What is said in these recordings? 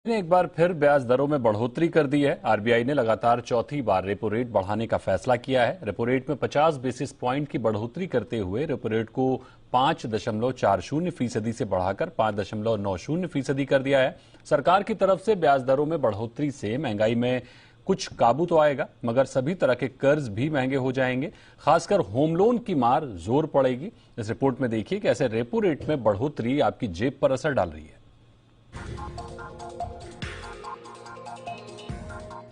ने एक बार फिर ब्याज दरों में बढ़ोतरी कर दी है। आरबीआई ने लगातार चौथी बार रेपो रेट बढ़ाने का फैसला किया है। रेपो रेट में 50 बेसिस पॉइंट की बढ़ोतरी करते हुए रेपो रेट को 5.40% से बढ़ाकर 5.90% कर दिया है। सरकार की तरफ से ब्याज दरों में बढ़ोतरी से महंगाई में कुछ काबू तो आएगा, मगर सभी तरह के कर्ज भी महंगे हो जाएंगे। खासकर होम लोन की मार जोर पड़ेगी। इस रिपोर्ट में देखिए कि ऐसे रेपो रेट में बढ़ोतरी आपकी जेब पर असर डाल रही है।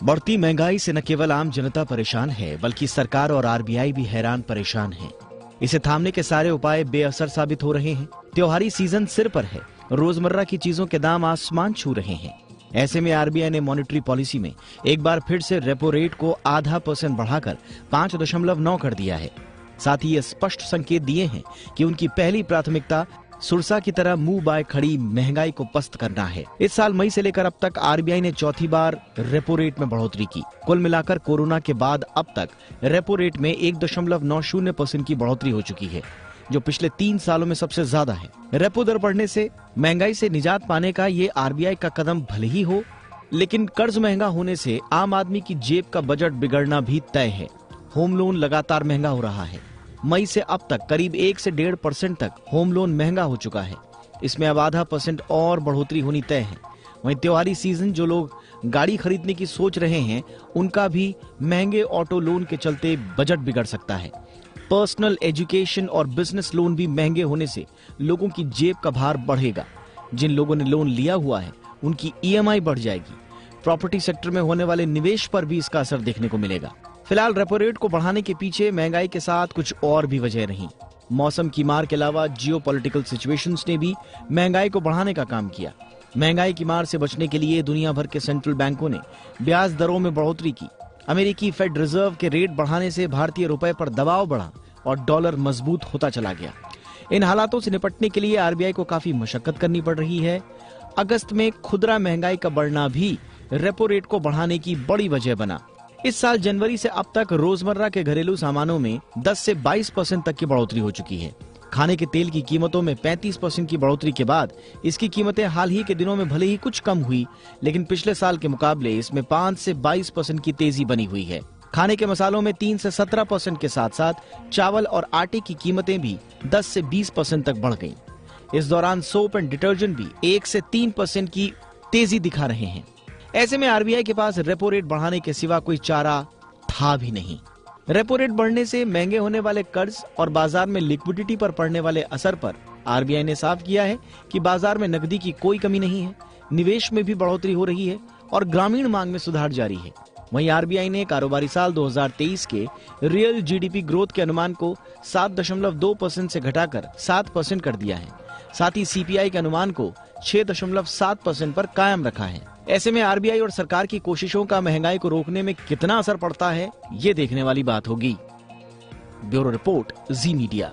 बढ़ती महंगाई से न केवल आम जनता परेशान है, बल्कि सरकार और आरबीआई भी हैरान परेशान है। इसे थामने के सारे उपाय बेअसर साबित हो रहे हैं। त्योहारी सीजन सिर पर है, रोजमर्रा की चीजों के दाम आसमान छू रहे हैं। ऐसे में आरबीआई ने मॉनेटरी पॉलिसी में एक बार फिर से रेपो रेट को 0.5% बढ़ाकर 5.9 कर दिया है। साथ ही ये स्पष्ट संकेत दिए हैं कि उनकी पहली प्राथमिकता सुरसा की तरह मुंह बाय खड़ी महंगाई को पस्त करना है। इस साल मई से लेकर अब तक आरबीआई ने चौथी बार रेपो रेट में बढ़ोतरी की। कुल मिलाकर कोरोना के बाद अब तक रेपो रेट में 1.90% की बढ़ोतरी हो चुकी है, जो पिछले 3 सालों में सबसे ज्यादा है। रेपो दर बढ़ने से महंगाई से निजात पाने का ये आरबीआई का कदम भले ही हो, लेकिन कर्ज महंगा होने से आम आदमी की जेब का बजट बिगड़ना भी तय है। होम लोन लगातार महंगा हो रहा है। मई से अब तक करीब 1 से 1.5% तक होम लोन महंगा हो चुका है। इसमें अब 0.5% और बढ़ोतरी होनी तय है। वहीं त्योहारी सीजन जो लोग गाड़ी खरीदने की सोच रहे हैं, उनका भी महंगे ऑटो लोन के चलते बजट बिगड़ सकता है। पर्सनल, एजुकेशन और बिजनेस लोन भी महंगे होने से लोगों की जेब का भार बढ़ेगा। जिन लोगों ने लोन लिया हुआ है, उनकी ईएमआई बढ़ जाएगी। प्रॉपर्टी सेक्टर में होने वाले निवेश पर भी इसका असर देखने को मिलेगा। फिलहाल रेपो रेट को बढ़ाने के पीछे महंगाई के साथ कुछ और भी वजह रही। मौसम की मार के अलावा जियोपॉलिटिकल सिचुएशंस ने भी महंगाई को बढ़ाने का काम किया। महंगाई की मार से बचने के लिए दुनिया भर के सेंट्रल बैंकों ने ब्याज दरों में बढ़ोतरी की। अमेरिकी फेड रिजर्व के रेट बढ़ाने से भारतीय रुपए पर दबाव बढ़ा और डॉलर मजबूत होता चला गया। इन हालातों से निपटने के लिए आरबीआई को काफी मशक्कत करनी पड़ रही है। अगस्त में खुदरा महंगाई का बढ़ना भी रेपो रेट को बढ़ाने की बड़ी वजह बना। इस साल जनवरी से अब तक रोजमर्रा के घरेलू सामानों में 10 से 22% तक की बढ़ोतरी हो चुकी है। खाने के तेल की कीमतों में 35% की बढ़ोतरी के बाद इसकी कीमतें हाल ही के दिनों में भले ही कुछ कम हुई, लेकिन पिछले साल के मुकाबले इसमें 5 से 22% की तेजी बनी हुई है। खाने के मसालों में 3 से 17% के साथ साथ चावल और आटे की कीमतें भी 10 से 20% तक बढ़ गईं। इस दौरान सोप एंड डिटर्जेंट भी 1 से 3% की तेजी दिखा रहे हैं। ऐसे में आरबीआई के पास रेपो रेट बढ़ाने के सिवा कोई चारा था भी नहीं। रेपो रेट बढ़ने से महंगे होने वाले कर्ज और बाजार में लिक्विडिटी पर पड़ने वाले असर पर आरबीआई ने साफ किया है कि बाजार में नकदी की कोई कमी नहीं है। निवेश में भी बढ़ोतरी हो रही है और ग्रामीण मांग में सुधार जारी है। वहीं आरबीआई ने कारोबारी साल 2023 के रियल जीडीपी ग्रोथ के अनुमान को 7.2% से घटाकर 7% कर दिया है। साथ ही सीपीआई के अनुमान को 6.7% पर कायम रखा है। ऐसे में आरबीआई और सरकार की कोशिशों का महंगाई को रोकने में कितना असर पड़ता है, ये देखने वाली बात होगी। ब्यूरो रिपोर्ट, जी मीडिया।